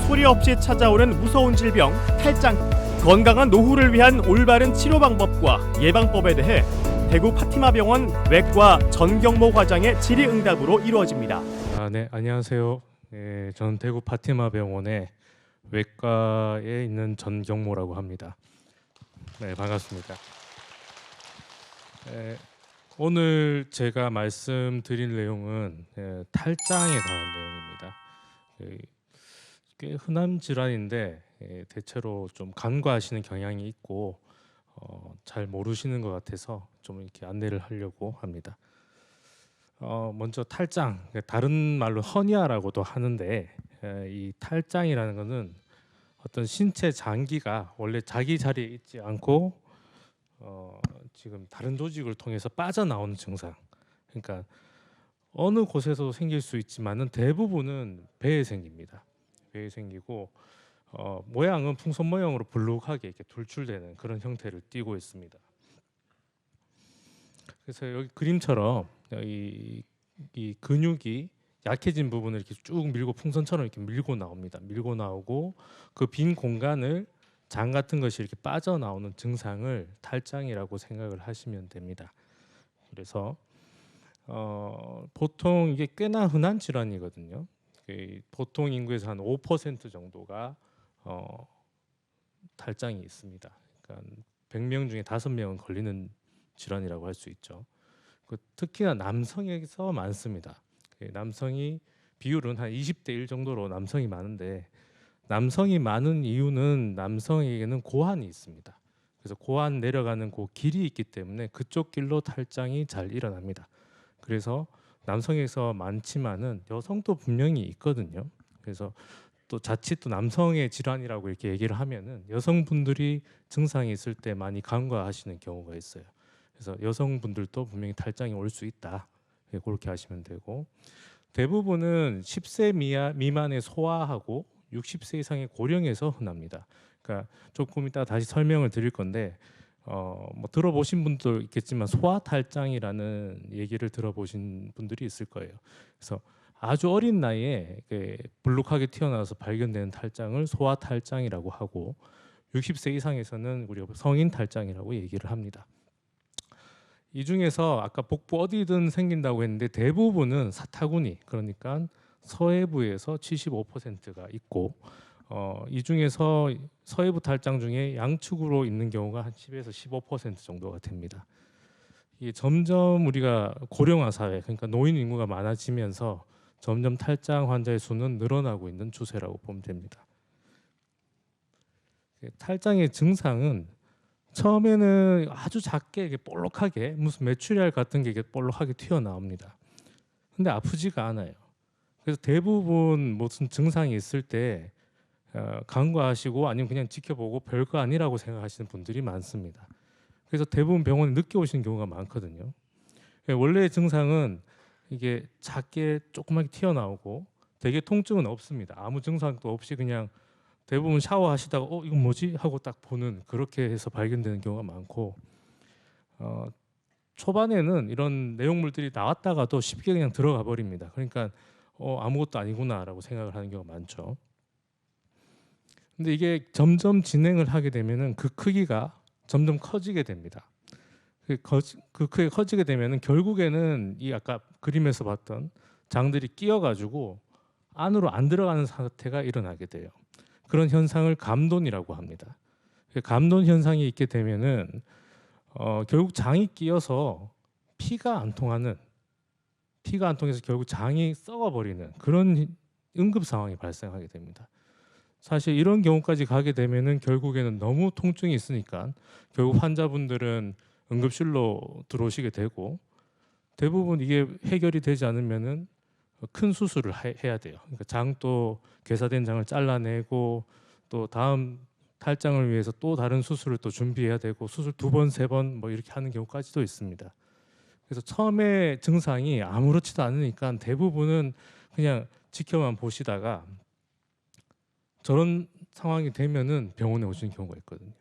뿌리 없이 찾아오는 무서운 질병 탈장. 건강한 노후를 위한 올바른 치료 방법과 예방법에 대해 대구 파티마 병원 외과 전경모 과장의 질의응답으로 이루어집니다. 네, 안녕하세요. 저는 대구 파티마 병원의 외과에 있는 전경모라고 합니다. 네, 반갑습니다. 오늘 제가 말씀드릴 내용은 탈장에 관한 내용입니다. 꽤 흔한 질환인데 대체로 좀 간과하시는 경향이 있고 잘 모르시는 것 같아서 좀 이렇게 안내를 하려고 합니다. 먼저 탈장, 다른 말로 허니아라고도 하는데 이 탈장이라는 것은 어떤 신체 장기가 원래 자기 자리에 있지 않고 지금 다른 조직을 통해서 빠져나오는 증상. 그러니까 어느 곳에서 생길 수 있지만은 대부분은 배에 생깁니다. 배에 생기고 모양은 풍선 모양으로 불룩하게 이렇게 돌출되는 그런 형태를 띠고 있습니다. 그래서 여기 그림처럼 이 근육이 약해진 부분을 이렇게 쭉 밀고 풍선처럼 이렇게 밀고 나옵니다. 밀고 나오고 그 빈 공간을 장 같은 것이 이렇게 빠져나오는 증상을 탈장이라고 생각을 하시면 됩니다. 그래서 보통 이게 꽤나 흔한 질환이거든요. 보통 인구에서 한 5% 정도가 탈장이 있습니다. 그러니까 100명 중에 5명은 걸리는 질환이라고 할 수 있죠. 특히나 남성에서 많습니다. 남성이 비율은 한 20대 1 정도로 남성이 많은데 남성이 많은 이유는 남성에게는 고환이 있습니다. 그래서 고환 내려가는 그 길이 있기 때문에 그쪽 길로 탈장이 잘 일어납니다. 그래서 남성에서 많지만은 여성도 분명히 있거든요. 그래서 또 자칫 또 남성의 질환이라고 이렇게 얘기를 하면은 여성분들이 증상이 있을 때 많이 간과하시는 경우가 있어요. 그래서 여성분들도 분명히 탈장이 올 수 있다. 그렇게 하시면 되고 대부분은 10세 미만의 소아하고 60세 이상의 고령에서 흔합니다. 그러니까 조금 이따 다시 설명을 드릴 건데 뭐 들어보신 분도 있겠지만 소아 탈장이라는 얘기를 들어보신 분들이 있을 거예요. 그래서 아주 어린 나이에 불룩하게 튀어나와서 발견되는 탈장을 소아 탈장이라고 하고 60세 이상에서는 우리 성인 탈장이라고 얘기를 합니다. 이 중에서 아까 복부 어디든 생긴다고 했는데 대부분은 사타구니, 그러니까 서해부에서 75%가 있고 이 중에서 서해부 탈장 중에 양측으로 있는 경우가 한 10에서 15% 정도가 됩니다. 이게 점점 우리가 고령화 사회, 그러니까 노인 인구가 많아지면서 점점 탈장 환자의 수는 늘어나고 있는 추세라고 보면 됩니다. 탈장의 증상은 처음에는 아주 작게 이게 볼록하게 무슨 메추리알 같은 게 볼록하게 튀어나옵니다. 근데 아프지가 않아요. 그래서 대부분 무슨 증상이 있을 때 간과하시고 아니면 그냥 지켜보고 별거 아니라고 생각하시는 분들이 많습니다. 그래서 대부분 병원에 늦게 오시는 경우가 많거든요. 원래의 증상은 이게 작게 조그맣게 튀어나오고 되게 통증은 없습니다. 아무 증상도 없이 그냥 대부분 샤워하시다가 이건 뭐지? 하고 딱 보는, 그렇게 해서 발견되는 경우가 많고 초반에는 이런 내용물들이 나왔다가도 쉽게 그냥 들어가 버립니다. 그러니까 아무것도 아니구나라고 생각을 하는 경우가 많죠. 근데 이게 점점 진행을 하게 되면은 그 크기가 점점 커지게 됩니다. 그 크기가 커지게 되면은 결국에는 이 아까 그림에서 봤던 장들이 끼어가지고 안으로 안 들어가는 사태가 일어나게 돼요. 그런 현상을 감돈이라고 합니다. 감돈 현상이 있게 되면은 결국 장이 끼어서 피가 안 통해서 결국 장이 썩어버리는 그런 응급 상황이 발생하게 됩니다. 사실 이런 경우까지 가게 되면은 결국에는 너무 통증이 있으니까 결국 환자분들은 응급실로 들어오시게 되고 대부분 이게 해결이 되지 않으면은 큰 수술을 해야 돼요. 그러니까 장도 괴사된 장을 잘라내고 또 다음 탈장을 위해서 또 다른 수술을 또 준비해야 되고 수술 2번, 3번 뭐 이렇게 하는 경우까지도 있습니다. 그래서 처음에 증상이 아무렇지도 않으니까 대부분은 그냥 지켜만 보시다가 저런 상황이 되면은 병원에 오시는 경우가 있거든요.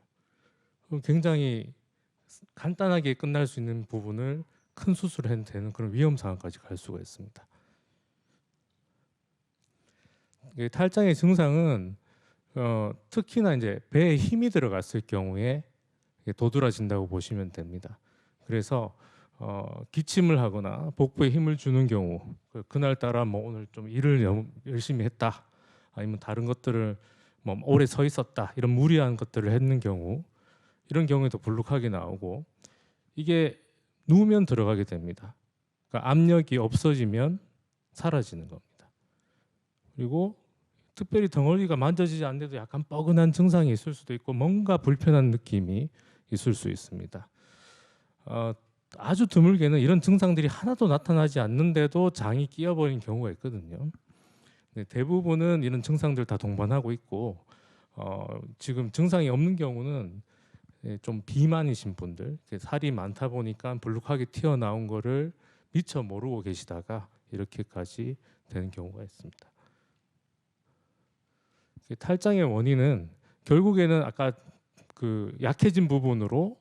그럼 굉장히 간단하게 끝날 수 있는 부분을 큰 수술을 해도 되는 그런 위험 상황까지 갈 수가 있습니다. 이게 탈장의 증상은 특히나 이제 배에 힘이 들어갔을 경우에 이게 도드라진다고 보시면 됩니다. 그래서 기침을 하거나 복부에 힘을 주는 경우, 그날 따라 뭐 오늘 좀 일을 열심히 했다, 아니면 다른 것들을 뭐 오래 서 있었다, 이런 무리한 것들을 했는 경우, 이런 경우에도 불룩하게 나오고, 이게 누우면 들어가게 됩니다. 그러니까 압력이 없어지면 사라지는 겁니다. 그리고 특별히 덩어리가 만져지지 않는데도 약간 뻐근한 증상이 있을 수도 있고 뭔가 불편한 느낌이 있을 수 있습니다. 아주 드물게는 이런 증상들이 하나도 나타나지 않는데도 장이 끼어버린 경우가 있거든요. 대부분은 이런 증상들 다 동반하고 있고, 지금 증상이 없는 경우는 좀 비만이신 분들, 살이 많다 보니까 불룩하게 튀어나온 거를 미처 모르고 계시다가 이렇게까지 되는 경우가 있습니다. 탈장의 원인은 결국에는 아까 그 약해진 부분으로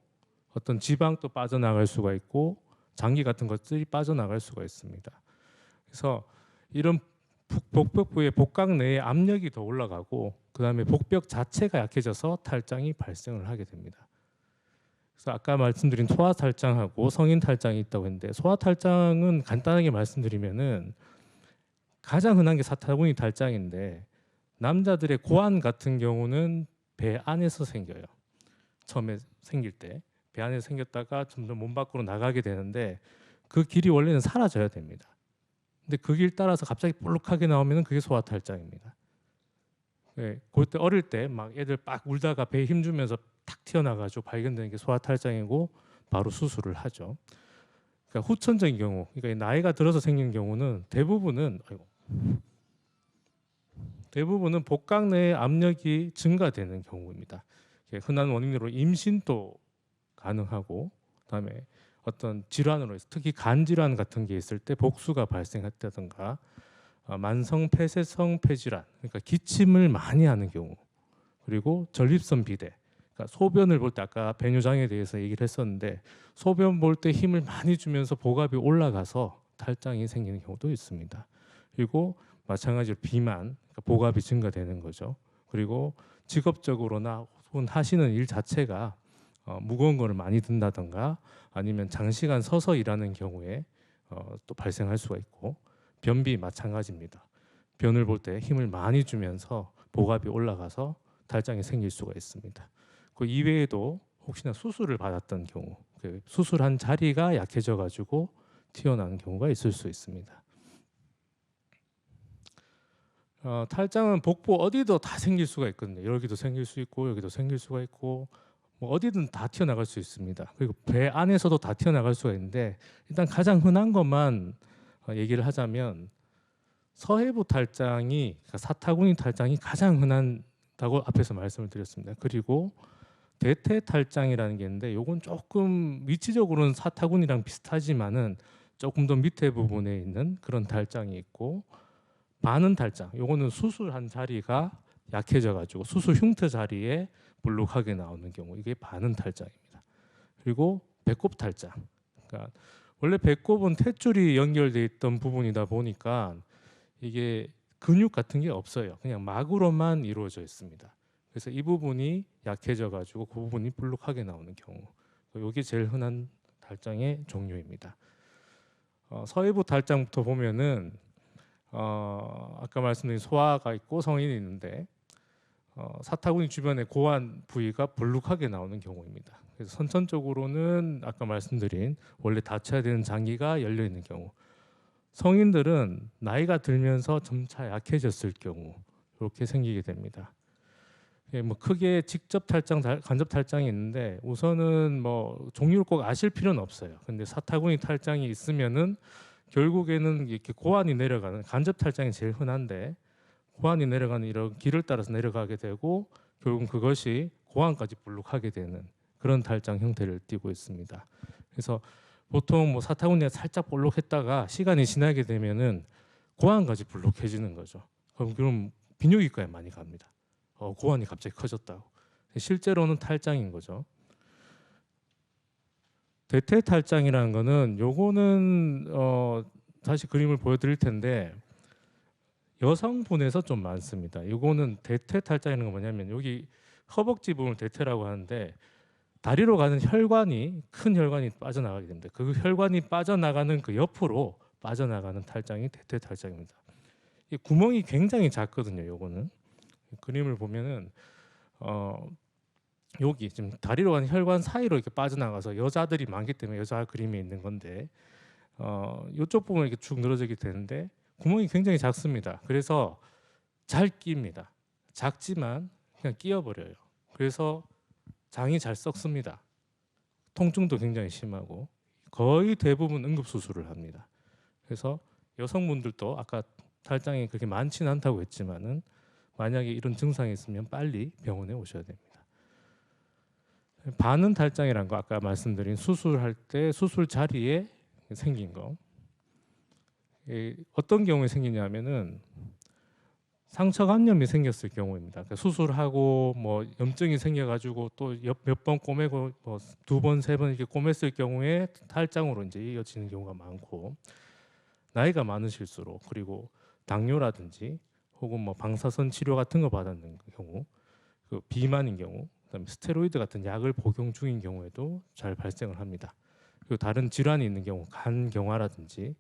어떤 지방도 빠져나갈 수가 있고 장기 같은 것들이 빠져나갈 수가 있습니다. 그래서 이런 복벽부의 복각 내에 압력이 더 올라가고 그 다음에 복벽 자체가 약해져서 탈장이 발생을 하게 됩니다. 그래서 아까 말씀드린 소아 탈장하고 성인 탈장이 있다고 했는데, 소아 탈장은 간단하게 말씀드리면은 가장 흔한 게 사타구니 탈장인데, 남자들의 고환 같은 경우는 배 안에서 생겨요. 처음에 생길 때 배 안에 생겼다가 점점 몸 밖으로 나가게 되는데 그 길이 원래는 사라져야 됩니다. 근데 그 길 따라서 갑자기 볼록하게 나오면 그게 소아 탈장입니다. 네, 그때 어릴 때 막 애들 빡 울다가 배에 힘 주면서 탁 튀어나가지고 발견되는 게 소아 탈장이고 바로 수술을 하죠. 그러니까 후천적인 경우, 그러니까 나이가 들어서 생긴 경우는 대부분은 복각 내의 압력이 증가되는 경우입니다. 흔한 원인으로 임신도 가능하고, 그다음에 어떤 질환으로 해서 특히 간 질환 같은 게 있을 때 복수가 발생했다든가, 만성 폐쇄성 폐질환, 그러니까 기침을 많이 하는 경우, 그리고 전립선 비대, 그러니까 소변을 볼 때 아까 배뇨장에 대해서 얘기를 했었는데 소변 볼 때 힘을 많이 주면서 복압이 올라가서 탈장이 생기는 경우도 있습니다. 그리고 마찬가지로 비만, 그러니까 복압이 증가되는 거죠. 그리고 직업적으로나 혹은 하시는 일 자체가 무거운 거를 많이 든다든가 아니면 장시간 서서 일하는 경우에 또 발생할 수가 있고, 변비 마찬가지입니다. 변을 볼 때 힘을 많이 주면서 복압이 올라가서 탈장이 생길 수가 있습니다. 그 이외에도 혹시나 수술을 받았던 경우, 그 수술한 자리가 약해져 가지고 튀어나오는 경우가 있을 수 있습니다. 탈장은 복부 어디도 다 생길 수가 있거든요. 여기도 생길 수 있고 여기도 생길 수가 있고 뭐 어디든 다 튀어나갈 수 있습니다. 그리고 배 안에서도 다 튀어나갈 수가 있는데, 일단 가장 흔한 것만 얘기를 하자면 서해부 탈장이, 그러니까 사타구니 탈장이 가장 흔하다고 앞에서 말씀을 드렸습니다. 그리고 대퇴 탈장이라는 게 있는데, 요건 조금 위치적으로는 사타구니랑 비슷하지만은 조금 더 밑에 부분에 있는 그런 탈장이 있고, 반은 탈장, 요거는 수술한 자리가 약해져 가지고 수술 흉터 자리에 볼록하게 나오는 경우, 이게 반은 탈장입니다. 그리고 배꼽 탈장, 그러니까 원래 배꼽은 탯줄이 연결돼 있던 부분이다 보니까 이게 근육 같은 게 없어요. 그냥 막으로만 이루어져 있습니다. 그래서 이 부분이 약해져 가지고 그 부분이 볼록하게 나오는 경우, 이게 제일 흔한 탈장의 종류입니다. 서해부 탈장부터 보면은 아까 말씀드린 소아가 있고 성인이 있는데, 사타구니 주변의 고환 부위가 볼록하게 나오는 경우입니다. 그래서 선천적으로는 아까 말씀드린 원래 닫혀야 되는 장기가 열려 있는 경우, 성인들은 나이가 들면서 점차 약해졌을 경우 이렇게 생기게 됩니다. 뭐 크게 직접 탈장, 간접 탈장이 있는데 우선은 뭐 종류를 꼭 아실 필요는 없어요. 근데 사타구니 탈장이 있으면은 결국에는 이렇게 고환이 내려가는, 간접 탈장이 제일 흔한데 고환이 내려가는 이런 길을 따라서 내려가게 되고 결국은 그것이 고환까지 볼록하게 되는 그런 탈장 형태를 띠고 있습니다. 그래서 보통 뭐 사타구니가 살짝 볼록했다가 시간이 지나게 되면은 고환까지 볼록해지는 거죠. 그럼 비뇨기과에 많이 갑니다. 고환이 갑자기 커졌다고. 실제로는 탈장인 거죠. 대퇴 탈장이라는 거는, 요거는 다시 그림을 보여드릴 텐데, 여성분에서 좀 많습니다. 이거는 대퇴 탈장이라는 건 뭐냐면 여기 허벅지 부분을 대퇴라고 하는데 다리로 가는 혈관이 큰 혈관이 빠져나가게 됩니다. 그 혈관이 빠져나가는 그 옆으로 빠져나가는 탈장이 대퇴 탈장입니다. 이 구멍이 굉장히 작거든요. 요거는 그림을 보면은 여기 지금 다리로 가는 혈관 사이로 이렇게 빠져나가서 여자들이 많기 때문에 여자 그림이 있는 건데 이쪽 부분 이렇게 쭉 늘어지게 되는데 구멍이 굉장히 작습니다. 그래서 잘 끼입니다. 작지만 그냥 끼어버려요. 그래서 장이 잘 썩습니다. 통증도 굉장히 심하고 거의 대부분 응급수술을 합니다. 그래서 여성분들도 아까 탈장이 그렇게 많지는 않다고 했지만은 만약에 이런 증상이 있으면 빨리 병원에 오셔야 됩니다. 반은 탈장이란 거 아까 말씀드린 수술할 때 수술 자리에 생긴 거. 어떤 경우에 생기냐면은 상처 감염이 생겼을 경우입니다. 그러니까 수술하고 뭐 염증이 생겨가지고 또 몇 번 꼬매고 뭐 2번, 3번 이렇게 꼬맸을 경우에 탈장으로 이제 이어지는 경우가 많고 나이가 많으실수록 그리고 당뇨라든지 혹은 뭐 방사선 치료 같은 거 받았는 경우, 그 비만인 경우, 그다음에 스테로이드 같은 약을 복용 중인 경우에도 잘 발생을 합니다. 그리고 다른 질환이 있는 경우, 간경화라든지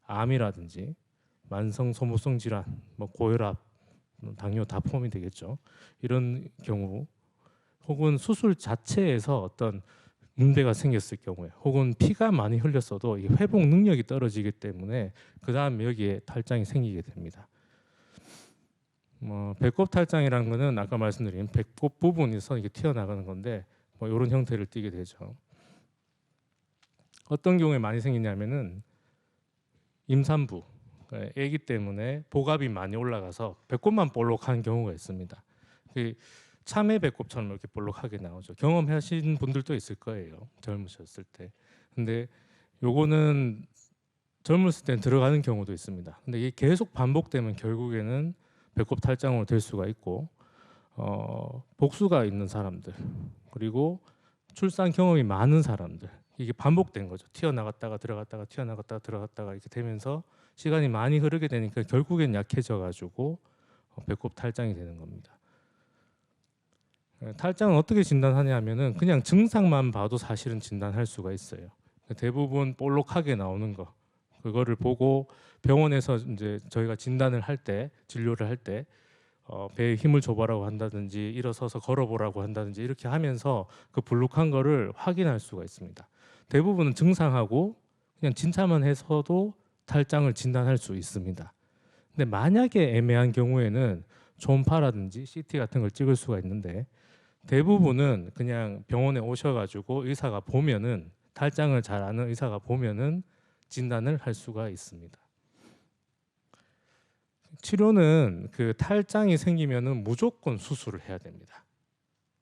암이라든지 만성 소모성 질환, 뭐 고혈압, 당뇨 다 포함이 되겠죠. 이런 경우 혹은 수술 자체에서 어떤 문제가 생겼을 경우에 혹은 피가 많이 흘렸어도 이 회복 능력이 떨어지기 때문에 그 다음에 여기에 탈장이 생기게 됩니다. 배꼽 탈장이라는 것은 아까 말씀드린 배꼽 부분에서 이게 튀어나가는 건데 뭐 이런 형태를 띠게 되죠. 어떤 경우에 많이 생기냐면은 임산부, 아기 때문에 복압이 많이 올라가서 배꼽만 볼록한 경우가 있습니다. 참외 배꼽처럼 이렇게 볼록하게 나오죠. 경험하신 분들도 있을 거예요. 젊으셨을 때. 근데 요거는 젊었을 때 들어가는 경우도 있습니다. 근데 이게 계속 반복되면 결국에는 배꼽 탈장으로 될 수가 있고 복수가 있는 사람들 그리고 출산 경험이 많은 사람들 이게 반복된 거죠. 튀어나갔다가 들어갔다가 튀어나갔다가 들어갔다가 이렇게 되면서 시간이 많이 흐르게 되니까 결국엔 약해져 가지고 배꼽 탈장이 되는 겁니다. 탈장은 어떻게 진단하냐 하면은 그냥 증상만 봐도 사실은 진단할 수가 있어요. 대부분 볼록하게 나오는 거 그거를 보고 병원에서 이제 저희가 진단을 할 때 진료를 할 때 배에 힘을 줘보라고 한다든지 일어서서 걸어보라고 한다든지 이렇게 하면서 그 볼록한 거를 확인할 수가 있습니다. 대부분은 증상하고 그냥 진찰만 해서도 탈장을 진단할 수 있습니다. 근데 만약에 애매한 경우에는 초음파라든지 CT 같은 걸 찍을 수가 있는데 대부분은 그냥 병원에 오셔가지고 의사가 보면은 탈장을 잘 아는 의사가 보면은 진단을 할 수가 있습니다. 치료는 그 탈장이 생기면은 무조건 수술을 해야 됩니다.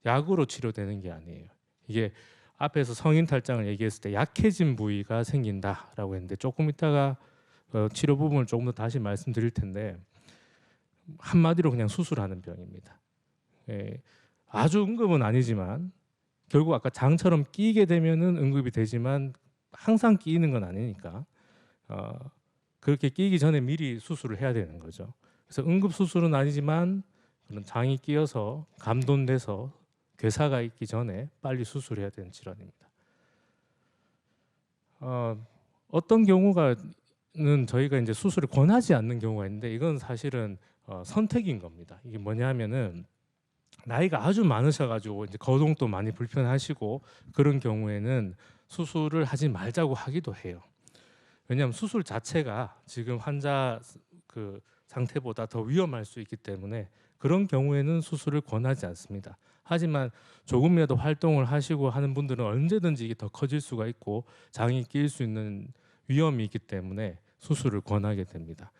약으로 치료되는 게 아니에요. 이게 앞에서 성인 탈장을 얘기했을 때 약해진 부위가 생긴다라고 했는데 조금 이따가 치료 부분을 조금 더 다시 말씀드릴 텐데 한마디로 그냥 수술하는 병입니다. 아주 응급은 아니지만 결국 아까 장처럼 끼게 되면은 응급이 되지만 항상 끼이는 건 아니니까 그렇게 끼기 전에 미리 수술을 해야 되는 거죠. 그래서 응급 수술은 아니지만 그런 장이 끼어서 감돈돼서 괴사가 있기 전에 빨리 수술해야 되는 질환입니다. 어떤 경우가는 저희가 이제 수술을 권하지 않는 경우가 있는데 이건 사실은 선택인 겁니다. 이게 뭐냐면은 나이가 아주 많으셔가지고 이제 거동도 많이 불편하시고 그런 경우에는 수술을 하지 말자고 하기도 해요. 왜냐하면 수술 자체가 지금 환자 그 상태보다 더 위험할 수 있기 때문에 그런 경우에는 수술을 권하지 않습니다. 하지만 조금이라도 활동을 하시고 하는 분들은 언제든지 이게 더 커질 수가 있고 장이 끼일 수 있는 위험이 있기 때문에 수술을 권하게 됩니다.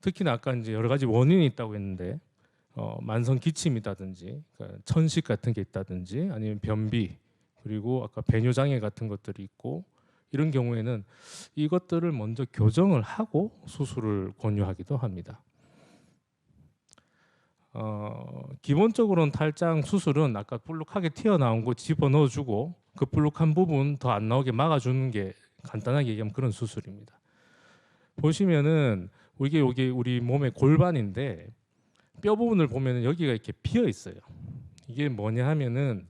특히나 아까 이제 여러 가지 원인이 있다고 했는데 만성 기침이라든지 그러니까 천식 같은 게 있다든지 아니면 변비 그리고 아까 배뇨 장애 같은 것들이 있고 이런 경우에는 이것들을 먼저 교정을 하고 수술을 권유하기도 합니다. 기본적으로는 탈장 수술은 아까 볼록하게 튀어나온 거 집어넣어주고 그 볼록한 부분 더 안 나오게 막아주는 게 간단하게 얘기하면 그런 수술입니다. 보시면은 이게 여기 우리 몸의 골반인데 뼈 부분을 보면은 여기가 이렇게 비어 있어요. 이게 뭐냐 하면은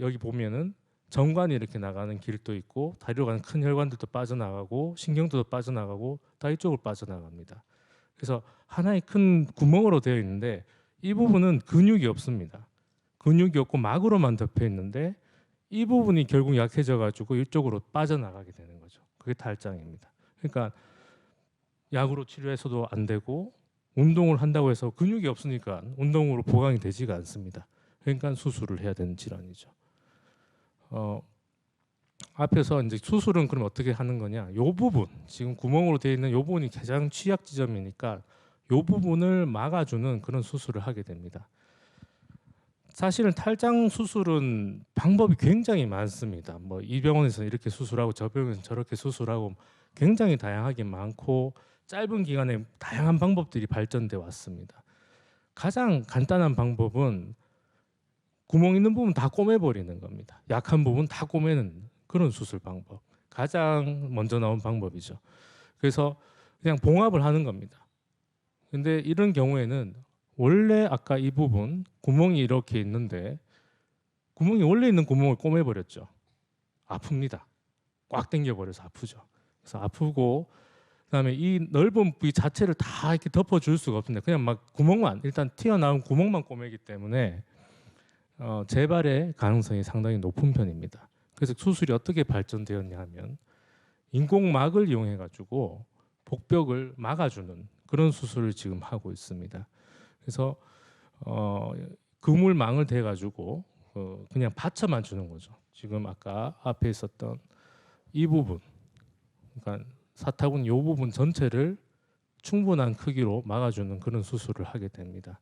여기 보면은 정관이 이렇게 나가는 길도 있고 다리로 가는 큰 혈관들도 빠져나가고 신경도 빠져나가고 다 이쪽으로 빠져나갑니다. 그래서 하나의 큰 구멍으로 되어 있는데 이 부분은 근육이 없습니다. 근육이 없고 막으로만 덮여 있는데 이 부분이 결국 약해져 가지고 이쪽으로 빠져나가게 되는 거죠. 그게 탈장입니다. 그러니까 약으로 치료해서도 안 되고 운동을 한다고 해서 근육이 없으니까 운동으로 보강이 되지가 않습니다. 그러니까 수술을 해야 되는 질환이죠. 앞에서 이제 수술은 그럼 어떻게 하는 거냐? 요 부분 지금 구멍으로 되어 있는 요 부분이 가장 취약 지점이니까 요 부분을 막아주는 그런 수술을 하게 됩니다. 사실은 탈장 수술은 방법이 굉장히 많습니다. 뭐 이 병원에서 이렇게 수술하고 저 병원에서 저렇게 수술하고 굉장히 다양하게 많고 짧은 기간에 다양한 방법들이 발전돼 왔습니다. 가장 간단한 방법은 구멍 있는 부분 다 꼬매버리는 겁니다. 약한 부분 다 꼬매는 그런 수술 방법. 가장 먼저 나온 방법이죠. 그래서 그냥 봉합을 하는 겁니다. 근데 이런 경우에는 원래 아까 이 부분 구멍이 이렇게 있는데 구멍이 원래 있는 구멍을 꼬매버렸죠. 아픕니다. 꽉 당겨버려서 아프죠. 그래서 아프고 그다음에 이 넓은 부위 자체를 다 이렇게 덮어줄 수가 없습니다. 그냥 막 구멍만 일단 튀어나온 구멍만 꼬매기 때문에 재발의 가능성이 상당히 높은 편입니다. 그래서 수술이 어떻게 발전되었냐 하면 인공막을 이용해 가지고 복벽을 막아주는 그런 수술을 지금 하고 있습니다. 그래서 그물망을 대 가지고 그냥 받쳐만 주는 거죠. 지금 아까 앞에 있었던 이 부분, 그러니까 사타구니 이 부분 전체를 충분한 크기로 막아주는 그런 수술을 하게 됩니다.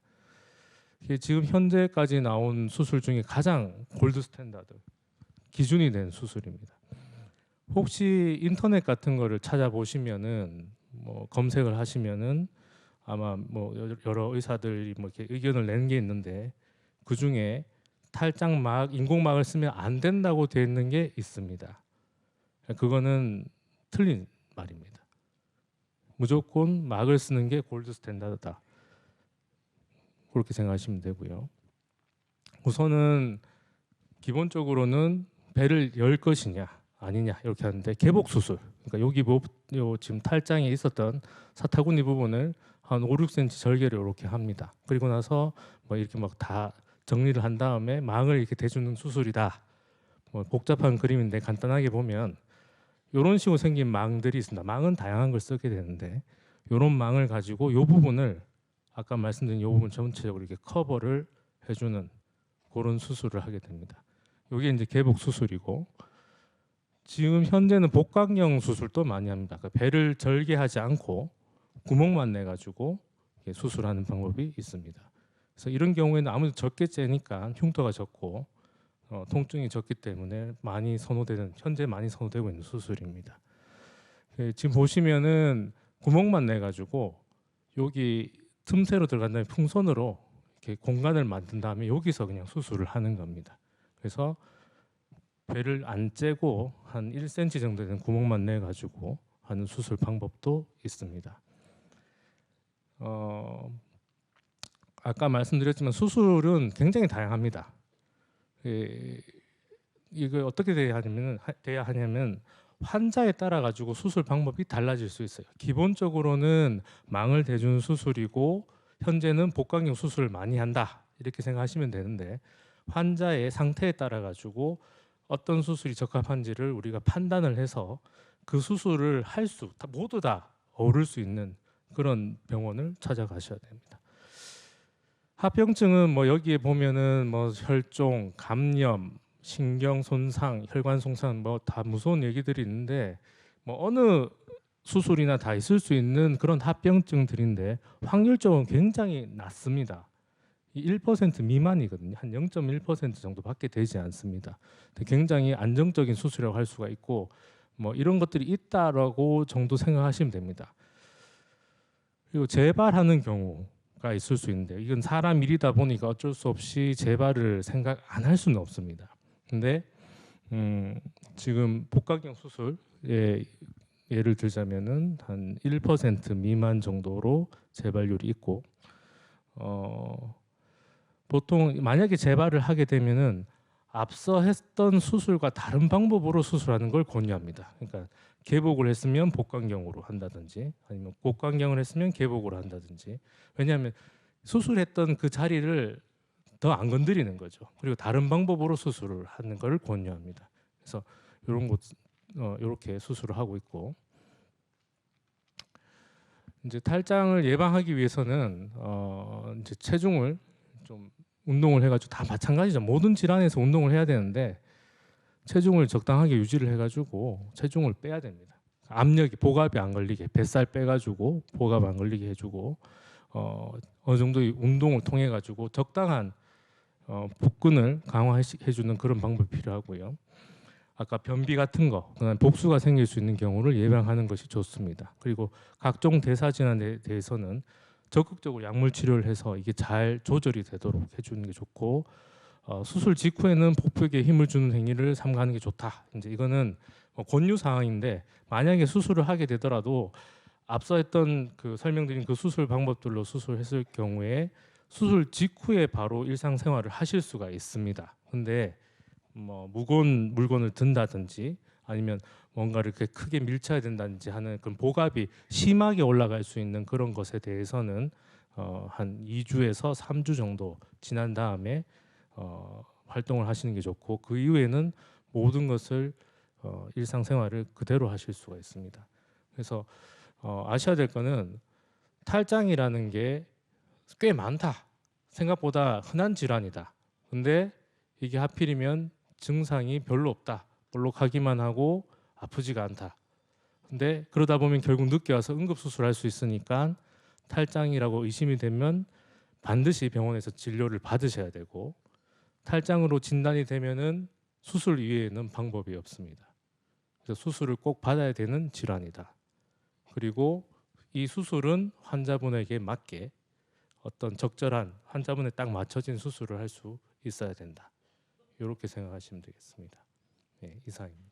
이게 지금 현재까지 나온 수술 중에 가장 골드 스탠다드 기준이 된 수술입니다. 혹시 인터넷 같은 거를 찾아보시면은 뭐 검색을 하시면은 아마 뭐 여러 의사들이 뭐 이렇게 의견을 낸 게 있는데 그 중에 탈장막 인공막을 쓰면 안 된다고 되어 있는 게 있습니다. 그거는 틀린 말입니다. 무조건 막을 쓰는 게 골드 스탠다드다. 그렇게 생각하시면 되고요. 우선은 기본적으로는 배를 열 것이냐 아니냐 이렇게 하는데 개복 수술. 그러니까 여기 지금 탈장에 있었던 사타구니 부분을 한 5, 6cm 절개를 이렇게 합니다. 그리고 나서 뭐 이렇게 막 다 정리를 한 다음에 망을 이렇게 대주는 수술이다. 뭐 복잡한 그림인데 간단하게 보면 이런 식으로 생긴 망들이 있습니다. 망은 다양한 걸 쓰게 되는데 이런 망을 가지고 이 부분을 아까 말씀드린 이 부분 전체적으로 이렇게 커버를 해주는 그런 수술을 하게 됩니다. 이게 이제 개복 수술이고 지금 현재는 복강형 수술도 많이 합니다. 그러니까 배를 절개하지 않고 구멍만 내 가지고 수술하는 방법이 있습니다. 그래서 이런 경우에는 아무래도 적게 째니까 흉터가 적고 통증이 적기 때문에 현재 많이 선호되고 있는 수술입니다. 지금 보시면은 구멍만 내 가지고 여기 틈새로 들어간 다음에 풍선으로 이렇게 공간을 만든 다음에 여기서 그냥 수술을 하는 겁니다. 그래서 배를 안 째고 한 1cm 정도 되는 구멍만 내 가지고 하는 수술 방법도 있습니다. 아까 말씀드렸지만 수술은 굉장히 다양합니다. 이거 어떻게 돼야 하냐면 환자에 따라 가지고 수술 방법이 달라질 수 있어요. 기본적으로는 망을 대주는 수술이고 현재는 복강형 수술을 많이 한다 이렇게 생각하시면 되는데 환자의 상태에 따라 가지고 어떤 수술이 적합한지를 우리가 판단을 해서 그 수술을 모두 다 어우를 수 있는 그런 병원을 찾아가셔야 됩니다. 합병증은 뭐 여기에 보면은 뭐 혈종, 감염, 신경 손상, 혈관 손상 뭐 다 무서운 얘기들이 있는데 뭐 어느 수술이나 다 있을 수 있는 그런 합병증들인데 확률적으로 굉장히 낮습니다. 1% 미만이거든요. 한 0.1% 정도밖에 되지 않습니다. 굉장히 안정적인 수술이라고 할 수가 있고 뭐 이런 것들이 있다라고 정도 생각하시면 됩니다. 그리고 재발하는 경우가 있을 수 있는데 이건 사람 일이다 보니까 어쩔 수 없이 재발을 생각 안 할 수는 없습니다. 근데 지금 복강형 수술에 예를 들자면은 한 1% 미만 정도로 재발률이 있고 보통 만약에 재발을 하게 되면은 앞서 했던 수술과 다른 방법으로 수술하는 걸 권유합니다. 그러니까 개복을 했으면 복강경으로 한다든지 아니면 곡강경을 했으면 개복으로 한다든지. 왜냐하면 수술했던 그 자리를 더 안 건드리는 거죠. 그리고 다른 방법으로 수술을 하는 걸 권유합니다. 그래서 이런 것 이렇게 수술을 하고 있고, 이제 탈장을 예방하기 위해서는 이제 체중을 좀 운동을 해가지고 다 마찬가지죠. 모든 질환에서 운동을 해야 되는데 체중을 적당하게 유지를 해가지고 체중을 빼야 됩니다. 압력이 복압이 안 걸리게 뱃살 빼가지고 복압 안 걸리게 해주고 어느 정도의 운동을 통해 가지고 적당한 복근을 강화해주는 그런 방법이 필요하고요. 아까 변비 같은 거, 그다음에 복수가 생길 수 있는 경우를 예방하는 것이 좋습니다. 그리고 각종 대사 질환에 대해서는 적극적으로 약물 치료를 해서 이게 잘 조절이 되도록 해주는 게 좋고, 수술 직후에는 복부에게 힘을 주는 행위를 삼가하는 게 좋다. 이제 이거는 권유 사항인데 만약에 수술을 하게 되더라도 앞서 했던 그 설명드린 그 수술 방법들로 수술했을 경우에 수술 직후에 바로 일상생활을 하실 수가 있습니다. 근데 뭐 무거운 물건을 든다든지 아니면 뭔가를 이렇게 크게 밀쳐야 된다든지 하는 그런 복압이 심하게 올라갈 수 있는 그런 것에 대해서는 한 2주에서 3주 정도 지난 다음에 활동을 하시는 게 좋고, 그 이후에는 모든 것을 일상생활을 그대로 하실 수가 있습니다. 그래서 아셔야 될 거는 탈장이라는 게 꽤 많다. 생각보다 흔한 질환이다. 근데 이게 하필이면 증상이 별로 없다. 볼록하기만 하고 아프지가 않다. 근데 그러다 보면 결국 늦게 와서 응급수술할 수 있으니까 탈장이라고 의심이 되면 반드시 병원에서 진료를 받으셔야 되고, 탈장으로 진단이 되면은 수술 이외에는 방법이 없습니다. 그래서 수술을 꼭 받아야 되는 질환이다. 그리고 이 수술은 환자분에게 맞게 어떤 적절한 환자분에 딱 맞춰진 수술을 할 수 있어야 된다. 이렇게 생각하시면 되겠습니다. 네, 이상입니다.